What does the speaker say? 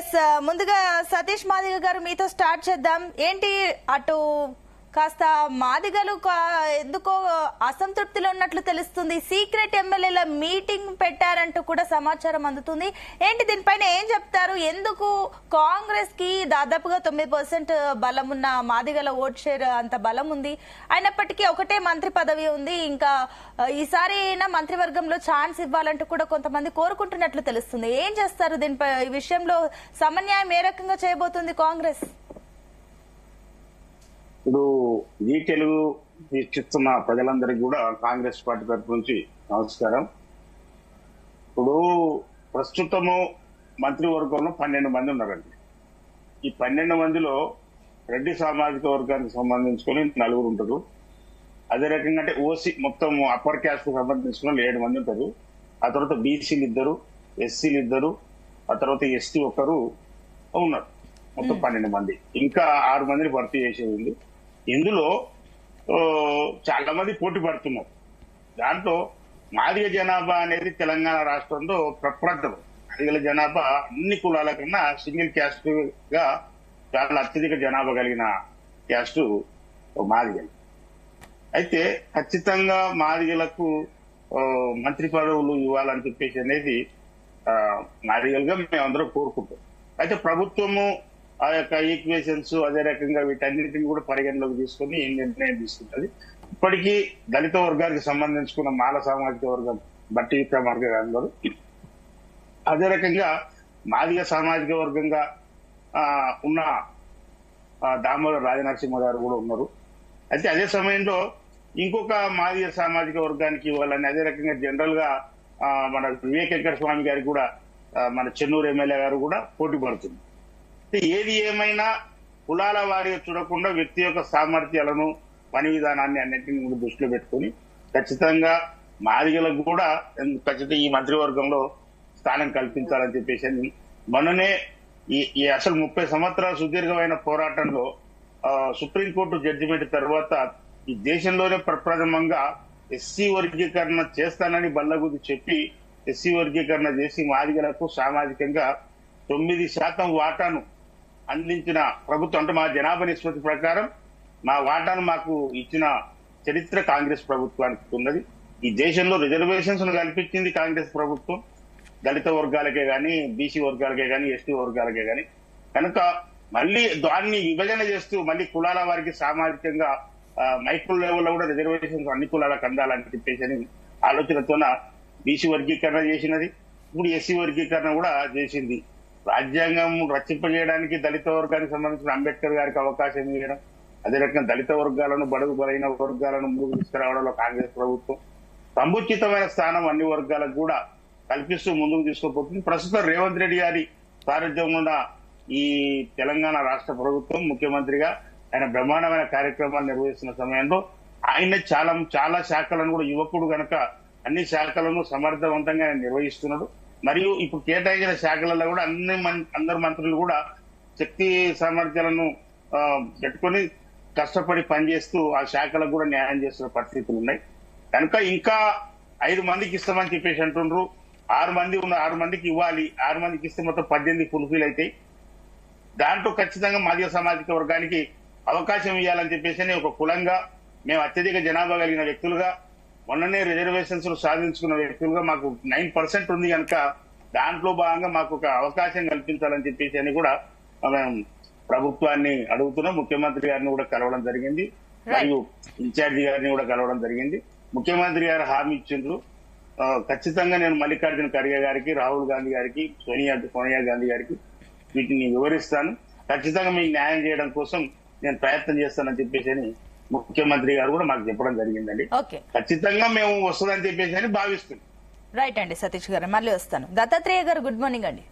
Yes ముందుగా సతీష్ మాదిగ గారు మీతో స్టార్ట్ చేద్దాం. ఏంటి అటు కాస్త మాదిగలు ఎందుకో అసంతృప్తిలో ఉన్నట్లు తెలుస్తుంది. సీక్రెట్ ఎమ్మెల్యేల మీటింగ్ పెట్టారంటూ కూడా సమాచారం అందుతుంది. ఏంటి దీనిపైన ఏం చెప్తారు? ఎందుకు కాంగ్రెస్ కి దాదాపుగా 9% బలం ఉన్న మాదిగల ఓట్ షేర్ అంత బలం ఉంది, అయినప్పటికీ ఒకటే మంత్రి పదవి ఉంది, ఇంకా ఈసారి అయినా మంత్రివర్గంలో ఛాన్స్ ఇవ్వాలంటూ కూడా కొంతమంది కోరుకుంటున్నట్లు తెలుస్తుంది. ఏం చేస్తారు దీనిపై? ఈ విషయంలో సమన్యాయం ఏ రకంగా చేయబోతుంది కాంగ్రెస్? ఇప్పుడు ఈ తెలుగు వీక్షిస్తున్న ప్రజలందరికీ కూడా కాంగ్రెస్ పార్టీ తరఫు నుంచి నమస్కారం. ఇప్పుడు ప్రస్తుతము మంత్రివర్గంలో 12 మంది ఉన్నారండి. ఈ 12 మందిలో రెడ్డి సామాజిక వర్గానికి సంబంధించుకొని 4 ఉంటారు. అదే రకంగా అంటే ఓసీ మొత్తం అప్పర్ క్యాస్ట్ కు సంబంధించుకుని 7 మంది ఉంటారు. ఆ తర్వాత బీసీలు 2, ఎస్సీలు 2, ఆ తర్వాత ఎస్టీ 1 ఉన్నారు. మొత్తం 12 మంది. ఇంకా 6 మందిని భర్తీ చేసేది ఉంది. ఇందులో చాలా మంది పోటీ పడుతున్నారు. దాంట్లో మాదిగ జనాభా అనేది తెలంగాణ రాష్ట్రంలో ప్రప్రథమం. మాదిగల జనాభా అన్ని కులాల కన్నా సింగిల్ క్యాస్ట్ గా చాలా అత్యధిక జనాభా కలిగిన క్యాస్ట్ మాదిగలు. అయితే ఖచ్చితంగా మాదిగలకు మంత్రి పదవులు ఇవ్వాలని చెప్పేసి అనేది మాదిగలుగా మేమందరం కోరుకుంటాం. అయితే ప్రభుత్వము ఆ యొక్క ఈక్వేషన్స్ అదే రకంగా వీటన్నిటిని కూడా పరిగణలోకి తీసుకుని నిర్ణయం తీసుకుంటుంది. ఇప్పటికీ దళిత వర్గానికి సంబంధించుకున్న మాల సామాజిక వర్గం బట్టి విక్రమార్క గారు, అదే రకంగా మాదిగ సామాజిక వర్గంగా ఉన్న దామోదర రాజనరసింహ గారు కూడా ఉన్నారు. అయితే అదే సమయంలో ఇంకొక మాదిగ సామాజిక వర్గానికి ఇవ్వాలని అదే రకంగా జనరల్ గా మన వివేక్ వెంకట స్వామి గారికి కూడా మన చెన్నూరు ఎమ్మెల్యే గారు కూడా పోటీ పడుతుంది. ఏది ఏమైనా కులాల వారిగా చూడకుండా వ్యక్తి యొక్క సామర్థ్యాలను పని విధానాన్ని అన్నింటినీ దృష్టిలో పెట్టుకుని ఖచ్చితంగా మాదిగలకు కూడా ఖచ్చితంగా ఈ మంత్రివర్గంలో స్థానం కల్పించాలని చెప్పేసి మొన్ననే ఈ అసలు 30 సంవత్సరాల సుదీర్ఘమైన పోరాటంలో సుప్రీంకోర్టు జడ్జిమెంట్ తర్వాత ఈ దేశంలోనే ప్రప్రథమంగా ఎస్సీ వర్గీకరణ చేస్తానని బల్లగుద్ది చెప్పి ఎస్సీ వర్గీకరణ చేసి మాదిగలకు సామాజికంగా 9% వాటాను అందించిన ప్రభుత్వం. అంటే మా జనాభా నిష్పత్తి ప్రకారం మా వాటాను మాకు ఇచ్చిన చరిత్ర కాంగ్రెస్ ప్రభుత్వానికి ఉన్నది. ఈ దేశంలో రిజర్వేషన్స్ కల్పించింది కాంగ్రెస్ ప్రభుత్వం, దళిత వర్గాలకే గాని, బీసీ వర్గాలకే గాని, ఎస్టీ వర్గాలకే గాని. కనుక మళ్ళీ దాన్ని విభజన చేస్తూ మళ్ళీ కులాల వారికి సామాజికంగా మైక్రో లెవెల్లో కూడా రిజర్వేషన్స్ అన్ని కులాలకు అందాలని చెప్పేసి ఆలోచనతోన బీసీ వర్గీకరణ చేసినది. ఇప్పుడు ఎస్సీ వర్గీకరణ కూడా చేసింది. రాజ్యాంగం రచింపజేయడానికి దళిత వర్గానికి సంబంధించిన అంబేద్కర్ గారికి అవకాశం ఇవ్వడం, అదే రకంగా దళిత వర్గాలను బడుగు బలైన వర్గాలను ముందుకు తీసుకురావడంలో కాంగ్రెస్ ప్రభుత్వం సముచితమైన స్థానం అన్ని వర్గాలకు కూడా కల్పిస్తూ ముందుకు తీసుకుపోతుంది. ప్రస్తుతం రేవంత్ రెడ్డి గారి సారథ్యంలో ఉన్న ఈ తెలంగాణ రాష్ట్ర ప్రభుత్వం ముఖ్యమంత్రిగా ఆయన బ్రహ్మాండమైన కార్యక్రమాలు నిర్వహిస్తున్న సమయంలో ఆయన చాలా శాఖలను కూడా యువకుడు గనక అన్ని శాఖలను సమర్థవంతంగా ఆయన నిర్వహిస్తున్నాడు. మరియు ఇప్పుడు కేటాయించిన శాఖలలో కూడా అందరు మంత్రులు కూడా శక్తి సామర్థ్యాలను పెట్టుకుని కష్టపడి పనిచేస్తూ ఆ శాఖలకు కూడా న్యాయం చేస్తున్న పరిస్థితులు ఉన్నాయి. కనుక ఇంకా 5 మందికి ఇస్తామని చెప్పేసి అంటుండ్రు. 6 మంది ఉన్న 6 మందికి ఇవ్వాలి. 6 మందికి ఇస్తే మొత్తం 18 ఫుల్ఫిల్ అవుతాయి. దాంట్లో ఖచ్చితంగా మాదిగ సామాజిక వర్గానికి అవకాశం ఇవ్వాలని చెప్పేసి ఒక కులంగా మేము అత్యధిక జనాభా కలిగిన వ్యక్తులుగా మొన్ననే రిజర్వేషన్స్ సాధించుకున్న వ్యక్తులుగా మాకు 9% ఉంది కనుక దాంట్లో భాగంగా మాకు ఒక అవకాశం కల్పించాలని చెప్పేసి అని కూడా మేము ప్రభుత్వాన్ని అడుగుతున్నాం. ముఖ్యమంత్రి గారిని కూడా కలవడం జరిగింది, మరియు ఇన్ఛార్జి గారిని కూడా కలవడం జరిగింది. ముఖ్యమంత్రి గారు హామీ ఇచ్చిండ్రు, ఖచ్చితంగా నేను మల్లికార్జున ఖర్గే గారికి, రాహుల్ గాంధీ గారికి, సోనియా గాంధీ గారికి వీటిని వివరిస్తాను, ఖచ్చితంగా మీకు న్యాయం చేయడం కోసం నేను ప్రయత్నం చేస్తానని చెప్పేసి అని ముఖ్యమంత్రి గారు కూడా మాకు చెప్పడం జరిగిందండి. ఖచ్చితంగా మేము వస్తుందని చెప్పేసి అని భావిస్తున్నాం. రైట్ అండి సతీష్ గారు, మళ్ళీ వస్తాను. దత్తాత్రేయ గారు, గుడ్ మార్నింగ్ అండి.